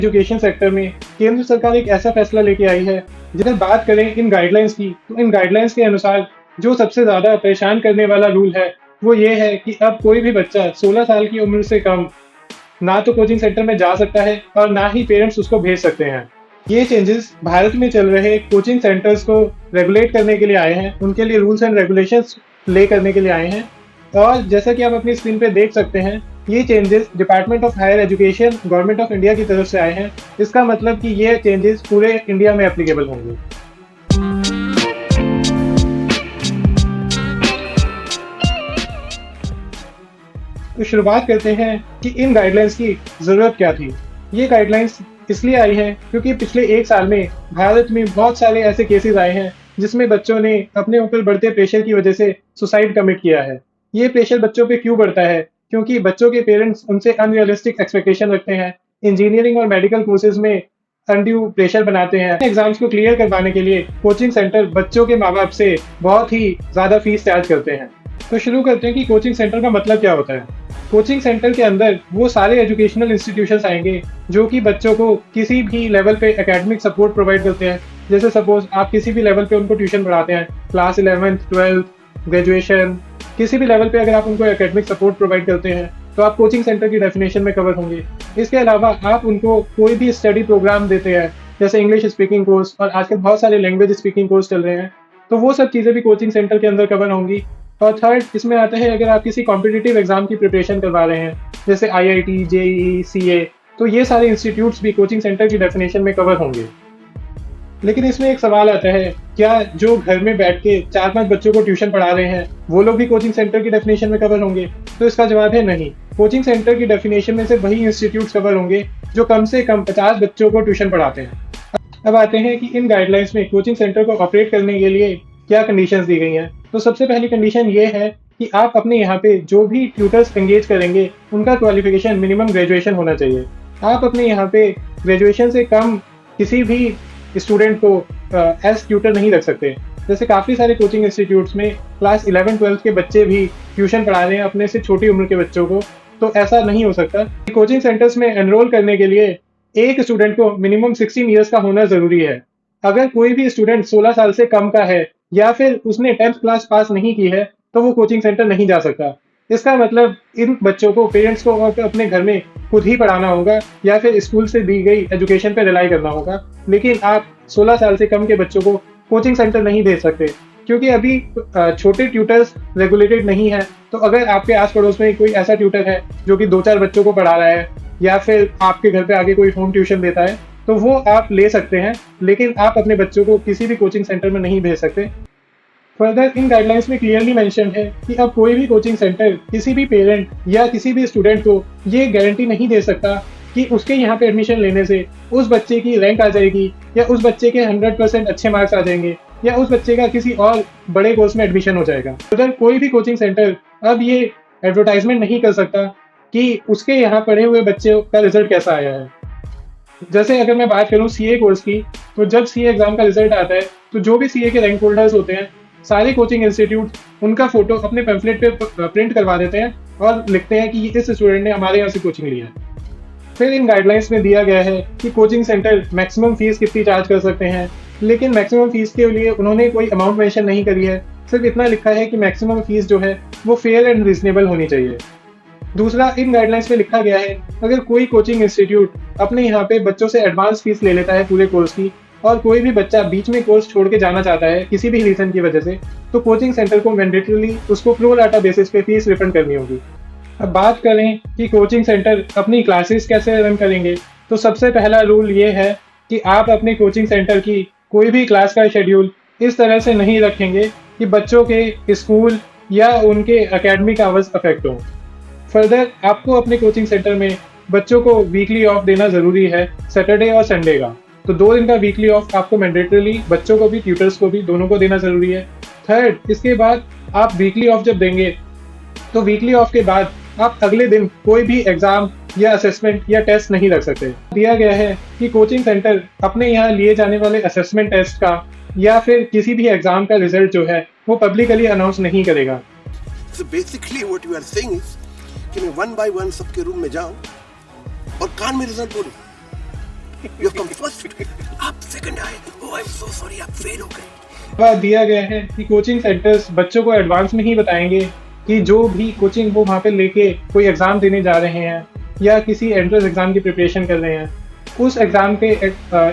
Education sector में केंद्र सरकार एक ऐसा फैसला लेके आई है। जिधर बात करें इन गाइडलाइंस की, तो इन गाइडलाइंस के अनुसार जो सबसे ज्यादा परेशान करने वाला रूल है वो ये है कि अब कोई भी बच्चा 16 साल की उम्र से कम ना तो कोचिंग सेंटर में जा सकता है और ना ही पेरेंट्स उसको भेज सकते हैं। ये चेंजेस भारत में चल रहे कोचिंग सेंटर्स को रेगुलेट करने के लिए आए हैं, उनके लिए रूल्स एंड रेगुलेशंस प्ले करने के लिए आए हैं। और जैसा कि आप अपनी स्क्रीन पे देख सकते हैं, ये changes department of higher education government of India की तरफ से आए हैं। इसका मतलब कि ये चेंजेस पूरे इंडिया में एप्लीकेबल होंगे। तो शुरुआत करते हैं कि इन गाइडलाइंस की ज़रूरत क्या थी। ये गाइडलाइंस इसलिए आई हैं क्योंकि पिछले एक साल में भारत में बहुत सारे ऐसे केसेस आए हैं जिसमें बच्चों ने अपने ऊपर बढ़ते प्रेशर की वजह से सुसाइड कमिट किया है। ये प्रेशर बच्चों पे क्यों बढ़ता है? क्योंकि बच्चों के पेरेंट्स उनसे अनरियलिस्टिक एक्सपेक्टेशन रखते हैं, इंजीनियरिंग और मेडिकल कोर्सेज में अनड्यू प्रेशर बनाते हैं। एग्जाम्स को क्लियर करवाने के लिए कोचिंग सेंटर बच्चों के माँ बाप से बहुत ही ज़्यादा फीस चार्ज करते हैं। तो शुरू करते हैं कि कोचिंग सेंटर का मतलब क्या होता है। कोचिंग सेंटर के अंदर वो सारे एजुकेशनल इंस्टीट्यूशंस आएंगे जो कि बच्चों को किसी भी लेवल पे एकेडमिक सपोर्ट प्रोवाइड करते हैं। जैसे सपोज आप किसी भी लेवल पे उनको ट्यूशन पढ़ाते हैं, क्लास 11th 12th ग्रेजुएशन, किसी भी लेवल पे अगर आप उनको एकेडमिक सपोर्ट प्रोवाइड करते हैं तो आप कोचिंग सेंटर की डेफिनेशन में कवर होंगे। इसके अलावा आप उनको कोई भी स्टडी प्रोग्राम देते हैं, जैसे इंग्लिश स्पीकिंग कोर्स और आजकल बहुत सारे लैंग्वेज स्पीकिंग कोर्स चल रहे हैं, तो वो सब चीज़ें भी कोचिंग सेंटर के अंदर कवर होंगी। और थर्ड इसमें आता है अगर आप किसी कॉम्पिटिटिव एग्जाम की प्रिपरेशन करवा रहे हैं, जैसे IIT, JEE, CA, तो ये सारे इंस्टीट्यूट्स भी कोचिंग सेंटर की डेफिनेशन में कवर होंगे। लेकिन इसमें एक सवाल आता है, क्या जो घर में बैठ के 4-5 बच्चों को ट्यूशन पढ़ा रहे हैं वो लोग भी कोचिंग सेंटर की डेफिनेशन में कवर होंगे? तो इसका जवाब है नहीं। कोचिंग सेंटर की डेफिनेशन में से वही इंस्टीट्यूट्स कवर होंगे जो कम से कम 50 बच्चों को ट्यूशन पढ़ाते हैं। अब आते हैं कि इन गाइडलाइंस में कोचिंग सेंटर को ऑपरेट करने के लिए क्या कंडीशंस दी गई हैं। तो सबसे पहली कंडीशन ये है कि आप अपने यहाँ पे जो भी ट्यूटर्स एंगेज करेंगे उनका क्वालिफिकेशन मिनिमम ग्रेजुएशन होना चाहिए। आप अपने यहाँ पे ग्रेजुएशन से कम किसी भी स्टूडेंट को एज ट्यूटर नहीं रख सकते। जैसे काफ़ी सारे कोचिंग इंस्टीट्यूट्स में क्लास 11 12 के बच्चे भी ट्यूशन पढ़ा रहे हैं अपने से छोटी उम्र के बच्चों को, तो ऐसा नहीं हो सकता। कोचिंग सेंटर्स में एनरोल करने के लिए एक स्टूडेंट को मिनिमम 16 ईयर्स का होना ज़रूरी है। अगर कोई भी स्टूडेंट 16 साल से कम का है या फिर उसने 10th क्लास पास नहीं की है तो वो कोचिंग सेंटर नहीं जा सकता। इसका मतलब इन बच्चों को पेरेंट्स को अपने घर में खुद ही पढ़ाना होगा या फिर स्कूल से दी गई एजुकेशन पे रिलाई करना होगा। लेकिन आप 16 साल से कम के बच्चों को कोचिंग सेंटर नहीं भेज सकते क्योंकि अभी छोटे ट्यूटर्स रेगुलेटेड नहीं है। तो अगर आपके आस पड़ोस में कोई ऐसा ट्यूटर है जो कि 2-4 बच्चों को पढ़ा रहा है या फिर आपके घर पे आगे कोई होम ट्यूशन देता है तो वो आप ले सकते हैं, लेकिन आप अपने बच्चों को किसी भी कोचिंग सेंटर में नहीं भेज सकते। फर्दर इन गाइडलाइंस में क्लियरली मेंशन है कि अब कोई भी कोचिंग सेंटर किसी भी पेरेंट या किसी भी स्टूडेंट को ये गारंटी नहीं दे सकता कि उसके यहाँ पे एडमिशन लेने से उस बच्चे की रैंक आ जाएगी या उस बच्चे के 100% अच्छे मार्क्स आ जाएंगे या उस बच्चे का किसी और बड़े कोर्स में एडमिशन हो जाएगा। अगर कोई भी कोचिंग सेंटर अब ये एडवर्टाइजमेंट नहीं कर सकता कि उसके यहाँ पढ़े हुए बच्चे का रिजल्ट कैसा आया है। जैसे अगर मैं बात करूँ CA कोर्स की, तो जब CA एग्जाम का रिजल्ट आता है तो जो भी CA के रैंक होल्डर्स होते हैं सारे कोचिंग इंस्टीट्यूट उनका फोटो अपने पैम्फलेट पे प्रिंट करवा देते हैं और लिखते हैं कि इस स्टूडेंट ने हमारे यहाँ से कोचिंग लिया है। फिर इन गाइडलाइंस में दिया गया है कि कोचिंग सेंटर मैक्सिमम फीस कितनी चार्ज कर सकते हैं, लेकिन मैक्सिमम फीस के लिए उन्होंने कोई अमाउंट मेंशन नहीं करी है। सिर्फ इतना लिखा है कि मैक्सिमम फीस जो है वो फेयर एंड रीजनेबल होनी चाहिए। दूसरा, इन गाइडलाइंस में लिखा गया है अगर कोई कोचिंग इंस्टीट्यूट अपने यहाँ पे बच्चों से एडवांस फीस ले लेता है पूरे कोर्स की और कोई भी बच्चा बीच में कोर्स छोड़ के जाना चाहता है किसी भी रीजन की वजह से, तो कोचिंग सेंटर को मैंडेटरीली उसको प्रो राटा बेसिस पे फीस रिफंड करनी होगी। अब बात करें कि कोचिंग सेंटर अपनी क्लासेस कैसे रन करेंगे, तो सबसे पहला रूल ये है कि आप अपने कोचिंग सेंटर की कोई भी क्लास का शेड्यूल इस तरह से नहीं रखेंगे कि बच्चों के स्कूल या उनके एकेडमिक आवर्स अफेक्ट हों। फर्दर आपको अपने कोचिंग सेंटर में बच्चों को वीकली ऑफ देना ज़रूरी है, सैटरडे और संडे का। तो 2 दिन का वीकली ऑफ आपको मैंडेटरीली बच्चों को भी ट्यूटर्स को भी दोनों को देना ज़रूरी है। थर्ड, इसके बाद आप वीकली ऑफ जब देंगे तो वीकली ऑफ के बाद आप अगले दिन कोई भी एग्ज़ाम या असेसमेंट या टेस्ट नहीं रख सकते। दिया गया है कि कोचिंग सेंटर अपने यहाँ लिए जाने वाले असेसमेंट टेस्ट का या फिर किसी भी एग्ज़ाम का रिजल्ट जो है वो पब्लिकली अनाउंस नहीं करेगा। So basically what you are saying is कि मैं 1 by 1 सबके रूम में जाऊं और कान में रिजल्ट बोलूं। You have come first. आप second आए. Oh, I'm so sorry. आप fail हो गए. बात दिया गया है कि कोचिंग सेंटर्स बच्चों को एडवांस में ही बताएंगे कि जो भी कोचिंग वो वहाँ पे लेके कोई एग्ज़ाम देने जा रहे हैं या किसी एंट्रेंस एग्ज़ाम की प्रिपरेशन कर रहे हैं, उस एग्ज़ाम के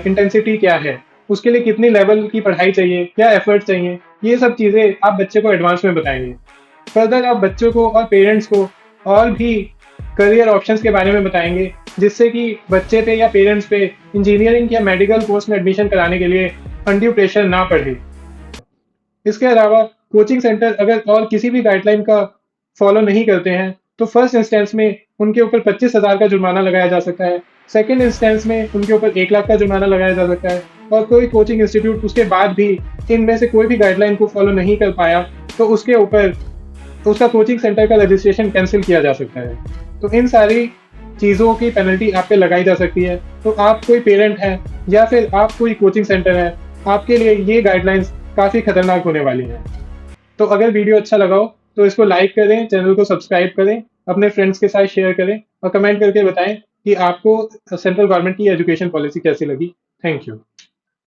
इंटेंसिटी क्या है, उसके लिए कितनी लेवल की पढ़ाई चाहिए, क्या एफर्ट चाहिए, ये सब चीज़ें आप बच्चे को एडवांस में बताएंगे। फर्दर आप बच्चों को और पेरेंट्स को और भी करियर ऑप्शंस के बारे में बताएंगे, जिससे कि बच्चे पे या पेरेंट्स पे इंजीनियरिंग या मेडिकल कोर्स में एडमिशन कराने के लिए अनड्यू प्रेशर ना पड़े। इसके अलावा कोचिंग सेंटर अगर और किसी भी गाइडलाइन का फॉलो नहीं करते हैं तो फर्स्ट इंस्टेंस में उनके ऊपर 25,000 का जुर्माना लगाया जा सकता है, सेकंड इंस्टेंस में उनके ऊपर 1 लाख का जुर्माना लगाया जा सकता है, और कोई कोचिंग इंस्टीट्यूट उसके बाद भी इनमें से कोई भी गाइडलाइन को फॉलो नहीं कर पाया तो उसके ऊपर उसका कोचिंग सेंटर का रजिस्ट्रेशन कैंसिल किया जा सकता है। तो इन सारी चीज़ों की पेनल्टी आप पे लगाई जा सकती है। तो आप कोई पेरेंट हैं या फिर आप कोई कोचिंग सेंटर है, आपके लिए ये गाइडलाइंस काफ़ी खतरनाक होने वाली हैं। तो अगर वीडियो अच्छा लगा हो तो इसको लाइक करें, चैनल को सब्सक्राइब करें, अपने फ्रेंड्स के साथ शेयर करें और कमेंट करके बताएं कि आपको सेंट्रल गवर्नमेंट की एजुकेशन पॉलिसी कैसी लगी। Thank you.